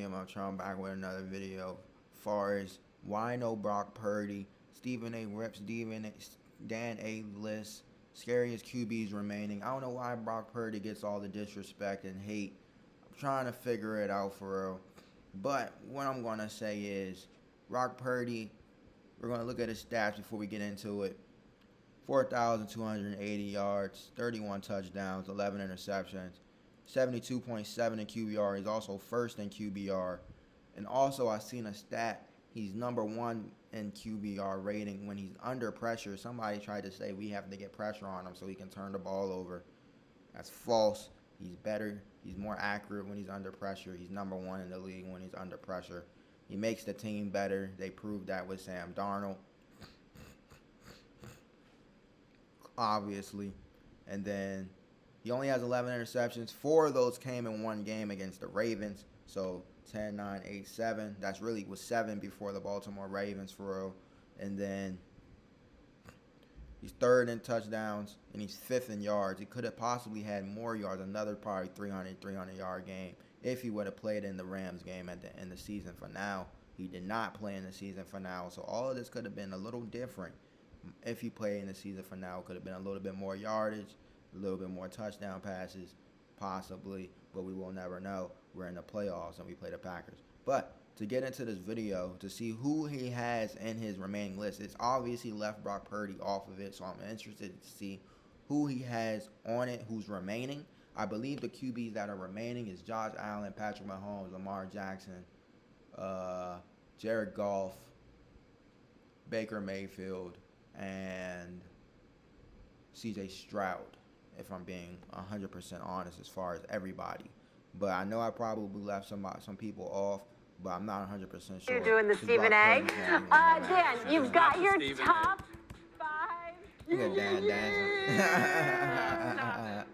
HeatEmUpTrell. I'm back with another video. Far as why no Brock Purdy, Stephen A. Rips, Dan A. List, scariest QBs remaining. I don't know why Brock Purdy gets all the disrespect and hate. I'm trying to figure it out for real. But what I'm going to say is, Brock Purdy, we're going to look at his stats before we get into it. 4,280 yards, 31 touchdowns, 11 interceptions, 72.7 in QBR. He's also first in QBR. And also, I seen a stat. He's number one in QBR rating when he's under pressure. Somebody tried to say we have to get pressure on him so he can turn the ball over. That's false. He's better. He's more accurate when he's under pressure. He's number one in the league when he's under pressure. He makes the team better. They proved that with Sam Darnold, obviously. And then he only has 11 interceptions. 4 of those came in one game against the Ravens. So 10, 9, 8, 7. That's really was 7 before the Baltimore Ravens for real. And then he's third in touchdowns and he's fifth in yards. He could have possibly had more yards, another probably 300-yard game if he would have played in the Rams game at the end of the season for now. He did not play in the season for now. So all of this could have been a little different if he played in the season for now. Could have been a little bit more yardage, a little bit more touchdown passes, possibly, but we will never know. We're in the playoffs and we play the Packers. But to get into this video, to see who he has in his remaining list, it's obviously left Brock Purdy off of it, so I'm interested to see who he has on it, who's remaining. I believe the QBs that are remaining is Josh Allen, Patrick Mahomes, Lamar Jackson, Jared Goff, Baker Mayfield, and C.J. Stroud, if I'm being 100% honest as far as everybody. But I know I probably left some people off, but I'm not 100% sure. You're doing the Stephen A. Dan, you've got your top 5. Look at Dan dancing.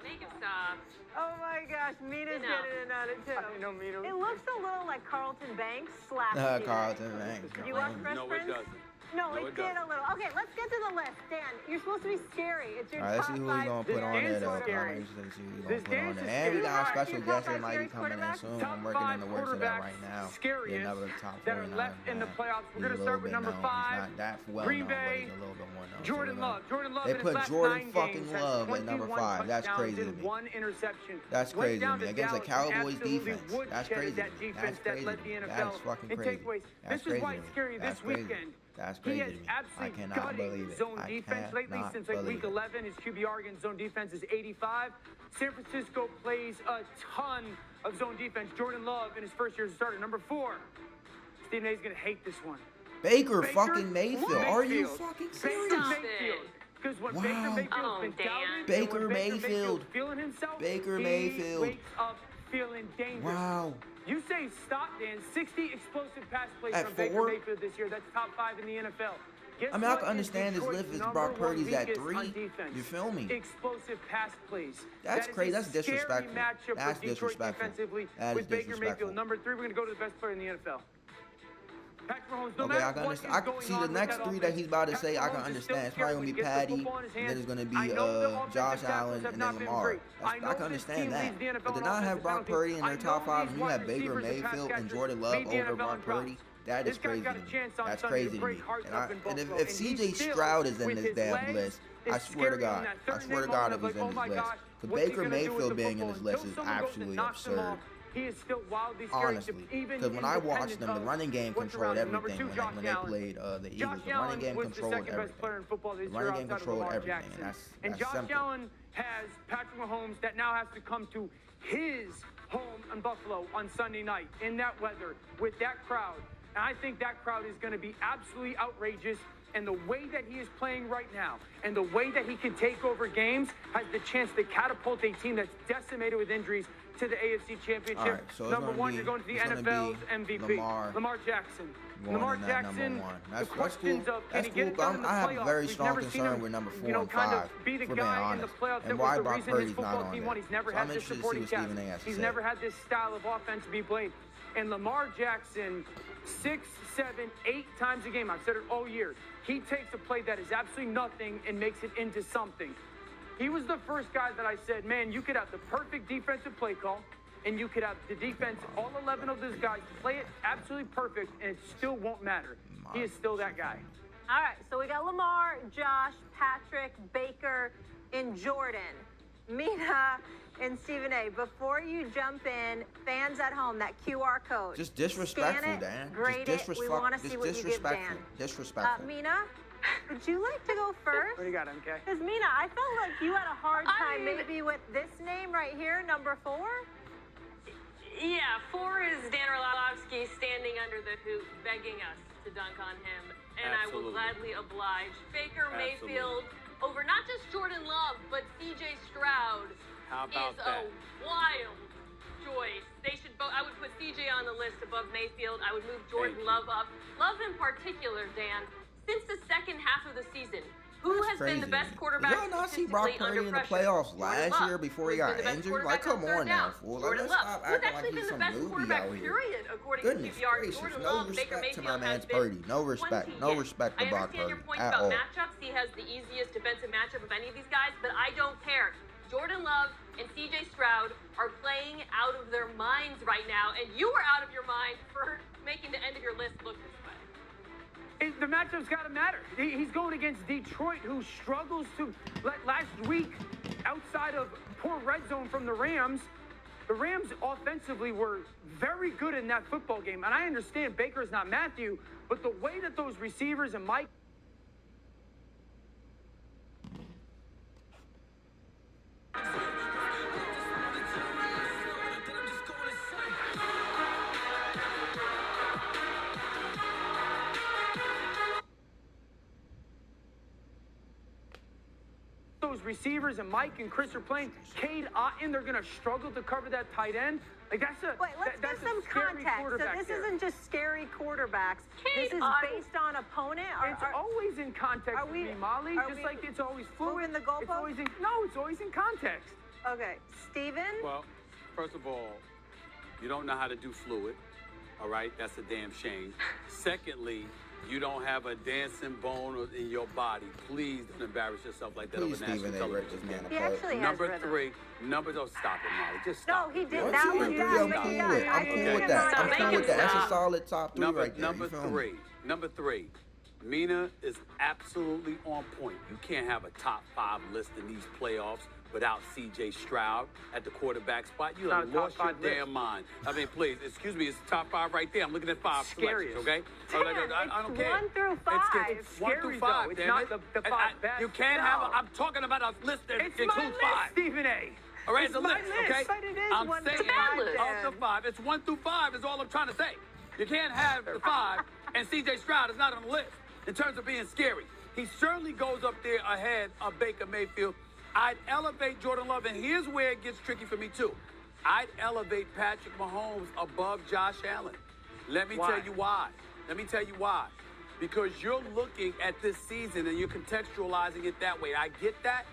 Make him stop. Oh my gosh, Mina's getting it on it too. I know Mina. It looks a little like Carlton Banks / Carlton Banks. You watch Fresh No, Prince? it doesn't. No, it did a little. Okay, let's get to the list. Dan, you're supposed to be scary. It's your All right, let's top see who 5. he's going to put on there, though. I'm Scary. interested to see who he's going to put on there. And we got a special guest that might be coming in soon. I'm working in the works of that right now. Get another top 49 that are left in the playoffs. We're going to start with number 5. He's not that well Green known, but Bay. he's a little bit more known. Jordan Love. Jordan Love. They in his put last Jordan 9 fucking games, Love at number 5. That's crazy to me. 1 interception. That's crazy to me. Against the Cowboys defense. That's crazy to me. That's crazy to me. That's fucking crazy. That's crazy to me. That's crazy. That's crazy to me. I cannot believe it. Zone defense lately since like week 11. His QBR against zone defense is 85. San Francisco plays a ton of zone defense. Jordan Love in his first year as a starter. Number 4. Stephen A. is going to hate this one. Baker fucking Mayfield. Are you fucking serious? Because when Wow. Baker Mayfield's been doubted, Baker Mayfield. feeling himself, Baker he Mayfield. wakes up feeling dangerous. Wow. You say stop, Dan. 60 explosive pass plays At from Baker 4? Mayfield this year. That's top 5 in the NFL. Guess I mean, I what can is understand his Detroit's lift is number Brock 1 Purdy's at weakest 3. on defense? You feel me? Explosive pass plays. That's That is crazy. a That's disrespectful. Scary matchup That's for Detroit disrespectful. defensively That is with Baker disrespectful. Mayfield. Number 3, we're going to go to the best player in the NFL. Patrick Mahomes, no Okay, matter I can what understand. is I can going see on the with next that 3 that offense, he's about to Patrick say. I can Mahomes is understand. still It's probably scary gonna when be he gets the Patty, football in his and then hands. it's gonna be I know the offensive Josh tackles Allen, have and not then been Lamar. great. I know I can this understand team that. leads the NFL But to in not have offensive Brock penalties. Purdy in I their know top 5, these and you wide have Baker receivers and pass Mayfield and catchers Jordan Love lead the over NFL Brock in drops. Purdy, that is This guy's crazy got to a me. chance on That's Sunday crazy to to break me. hearts up in And Buffalo. if And C.J. he still, Stroud is in with this his damn legs, list, is I swear to scary in God, that I third swear to and God, eight if he's in moment this of, list. gosh, For what's he Baker gonna do with Mayfield the being in football? this list Until is someone goes and absolutely knocks him off, absurd. he is still wildly scary. Honestly, Even because when I watched them, the independent running game of what's controlled around him. Number everything. 2, When they played the Eagles, Josh the running Allen game was the controlled second best everything. player in football this The year running game outside of controlled Lamar everything, Jackson. and And that's Josh simple. Allen has Patrick Mahomes that now has to come to his home in Buffalo on Sunday night in that weather with that crowd. And I think that crowd is going to be absolutely outrageous. And the way that he is playing right now and the way that he can take over games has the chance to catapult a team that's decimated with injuries to the AFC Championship. All right, so number 1, you're going to the NFL's MVP. Lamar Jackson. Lamar Jackson, the questions of can he get it done in the I have playoffs? very We've strong never seen concern him, with number 4 you know, and kind 5, of be the for being guy in the honest. playoffs. And That why was the Brock reason his Purdy's not football on team there. won. He's never So had I'm this interested to see supporting what cast. Stephen A. has to He's say. never had this style of offense to be played. And Lamar Jackson, 6, 7, 8 times a game, I've said it all year, he takes a play that is absolutely nothing and makes it into something. He was the first guy that I said, man, you could have the perfect defensive play call. and you could have the defense, all 11 of those guys, play it absolutely perfect, and it still won't matter. He is still that guy. All right, so we got Lamar, Josh, Patrick, Baker, and Jordan. Mina and Stephen A., before you jump in, fans at home, that QR code. Just disrespectful, scan it, Dan. Grade Just it. We want to see what you give Dan. Disrespectful. Mina, would you like to go first? What do you got, MK? Because Mina, I felt like you had a hard time maybe with this name right here, number 4. Yeah, 4 is Dan Orlovsky standing under the hoop, begging us to dunk on him, and I will gladly oblige. Baker Mayfield over not just Jordan Love, but C.J. Stroud is a wild choice. They should both. I would put C.J. on the list above Mayfield. I would move Jordan Love up. Love in particular, Dan. Since the second half of the season, who has been the best quarterback? Did y'all not see Brock Purdy in the playoffs last year before he got injured? Like, come on now, fool. Like, let's stop acting like he's some newbie out here. Goodness gracious, no respect to my man's Purdy. No respect. No respect to Brock Purdy I understand your point at about all. matchups. He has the easiest defensive matchup of any of these guys, but I don't care. Jordan Love and C.J. Stroud are playing out of their minds right now, and you are out of your mind for making the end of your list look this way. The matchup's got to matter. He's going against Detroit, who struggles to. Last week, outside of poor red zone from the Rams offensively were very good in that football game. And I understand Baker's not Matthew, but the way that those receivers and Mike. Those receivers and Mike and Chris are playing. Cade Otton, they're going to struggle to cover that tight end. Like that's a Wait, let's that's give some context. So this isn't just scary quarterbacks. This is based on opponent. It's always in context with me, Molly. Just like it's always fluid. Moving the goalpost? It's always in context. Okay, Steven? Well, first of all, you don't know how to do fluid. All right, that's a damn shame. Secondly, you don't have a dancing bone in your body. Please don't embarrass yourself like that over national television. He actually has Number rhythm. 3, stop it, Molly. Just stop. No, he did. One, That two, was and three, that. I'm cool with. I'm cool with that. I'm cool with that. That's a solid top 3 right there. Number three. Mina is absolutely on point. You can't have a top 5 list in these playoffs without C.J. Stroud at the quarterback spot. You have lost your damn mind. I mean, please, excuse me, it's top 5 right there. I'm looking at 5 selections, okay? I don't care. 1 through 5. It's 1 through 5. It's not the 5 best. You can't have. I'm talking about a list that includes 5. Stephen A. All right, It's it's a my list, list, okay? but it is I'm 1 saying through 5, of the 5. It's 1 through 5 is all I'm trying to say. You can't have the 5 and C.J. Stroud is not on the list in terms of being scary. He certainly goes up there ahead of Baker Mayfield. I'd elevate Jordan Love, and here's where it gets tricky for me, too. I'd elevate Patrick Mahomes above Josh Allen. Let me tell you why. Because you're looking at this season and you're contextualizing it that way. I get that,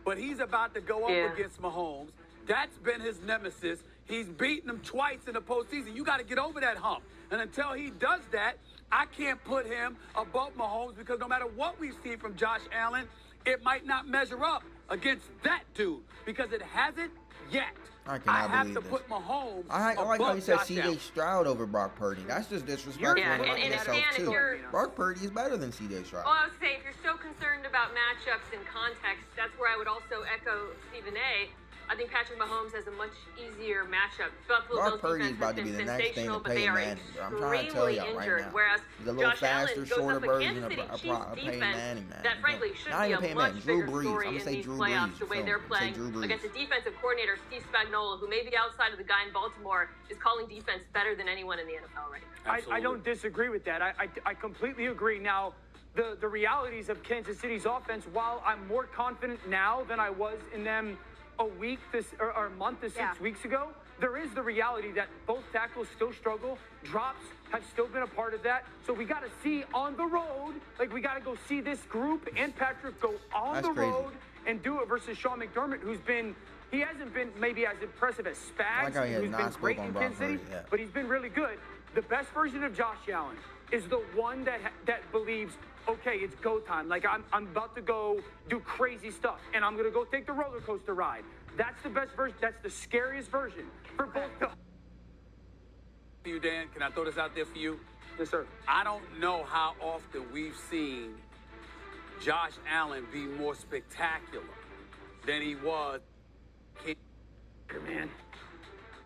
but he's about to go up against Mahomes. That's been his nemesis. He's beaten him twice in the postseason. You got to get over that hump. And until he does that, I can't put him above Mahomes because no matter what we've seen from Josh Allen, it might not measure up against that dude because it hasn't yet. I have to put Mahomes I like how you above said Josh C.J. Allen. Stroud over Brock Purdy. That's just disrespectful Yeah, about and yourself, Dan, too. you're- Brock Purdy is better than C.J. Stroud. Well, I would say if you're so concerned about matchups and context, that's where I would also echo Stephen A. I think Patrick Mahomes has a much easier matchup. Buffalo Brock Bill's Purdy is defense about has to be been the next thing sensational, to but they Peyton are Manning. I'm trying to tell extremely y'all right injured. now. Whereas He's a little Josh faster, Allen goes shorter up version against of City Chiefs Peyton defense Manning, man. that frankly should Not be even a Peyton much Manning, Drew bigger Brees. story I'm gonna in say these Drew playoffs. Brees. The way You they're feel me? Say playing Drew Brees. against a defensive coordinator, Steve Spagnuolo, who may be outside of the guy in Baltimore, is calling defense better than anyone in the NFL right now. I don't disagree with that. I completely agree. Now, the realities of Kansas City's offense, while I'm more confident now than I was in them a month to 6 weeks ago, there is the reality that both tackles still struggle. Drops have still been a part of that. So we got to see on the road, like we got to go see this group and Patrick go on the road and do it versus Sean McDermott, he hasn't been maybe as impressive as Spags, who's been great in Kansas City, but he's been really good. The best version of Josh Allen is the one that believes okay, it's go time. Like I'm about to go do crazy stuff, and I'm gonna go take the roller coaster ride. That's the best version. That's the scariest version for both the. You, Dan, can I throw this out there for you? Yes, sir. I don't know how often we've seen Josh Allen be more spectacular than he was. Man.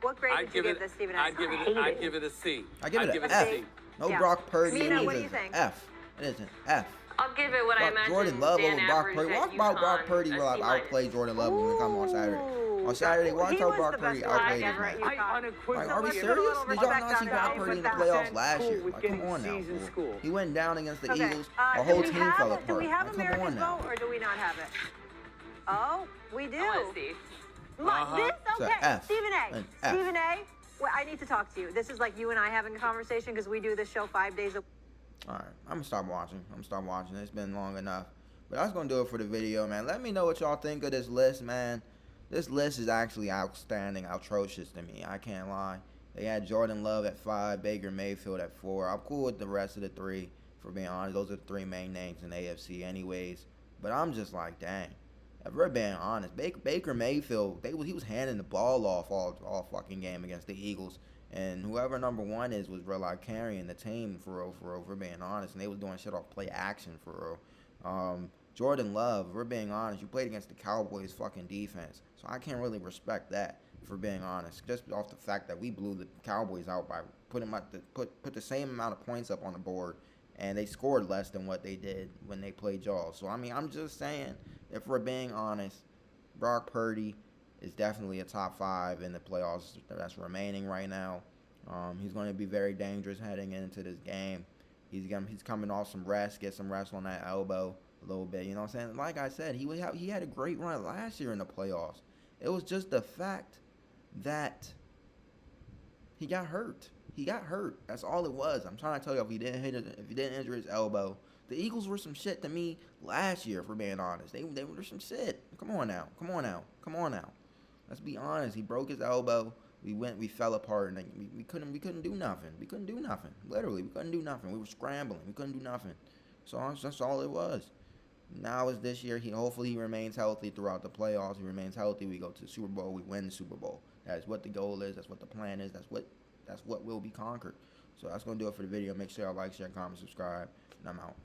What grade did you give this, Stephen A? I'd give it a C. I give it an a F. C. No Yeah. Brock Purdy. Mina, it what do is you think? an F. It is an F. I'll give it what I imagine Jordan Love Dan over Brock averaged Purdy. at Watch about Brock UConn, Purdy a will C-. outplay Jordan Love when we come on Saturday. On Saturday, watch He how was Brock the Purdy best outplayed ever him. at I UConn. Like, unequivocally. are we Give a serious? little Did y'all respect not see on Brock that. Purdy in the Put playoffs that last year? cool with Like, come getting on now. C's in Fool. school. He went down against the Okay. Eagles. Do Our whole we team have fell it? Do apart. we have Like, come American on now. vote or do we not have it? Oh, we do. Let's see. This, It's a okay. F. Stephen A. An F. Stephen A. Well, I need to talk to you. This is like you and I having a conversation because we do this show 5 days a week. All right, I'm gonna stop watching. It's been long enough. But that's gonna do it for the video, man. Let me know what y'all think of this list, man. This list is actually outstanding, atrocious to me. I can't lie. They had Jordan Love at 5, Baker Mayfield at 4. I'm cool with the rest of the 3, for being honest. Those are the 3 main names in the AFC anyways. But I'm just like, dang. If we're being honest, Baker Mayfield, he was handing the ball off all fucking game against the Eagles. And whoever number 1 is was real like carrying the team for real, if we're being honest. And they was doing shit off play action for real. Jordan Love, if we're being honest, you played against the Cowboys fucking defense. So I can't really respect that, for being honest. Just off the fact that we blew the Cowboys out by put the same amount of points up on the board, and they scored less than what they did when they played y'all. So I mean, I'm just saying, if we're being honest, Brock Purdy is definitely a top 5 in the playoffs that's remaining right now. He's going to be very dangerous heading into this game. He's coming off some rest, get some rest on that elbow a little bit. You know what I'm saying? Like I said, he had a great run last year in the playoffs. It was just the fact that he got hurt. He got hurt. That's all it was. I'm trying to tell you, if he didn't injure his elbow, the Eagles were some shit to me last year, for being honest. They were some shit. Come on now. Let's be honest. He broke his elbow. We fell apart, and we couldn't do nothing. Literally, we couldn't do nothing. We were scrambling. We couldn't do nothing. So that's all it was. Now is this year. Hopefully he remains healthy throughout the playoffs. He remains healthy. We go to the Super Bowl. We win the Super Bowl. That is what the goal is. That's what the plan is. That's what will be conquered. So that's gonna do it for the video. Make sure y'all like, share, comment, subscribe, and I'm out.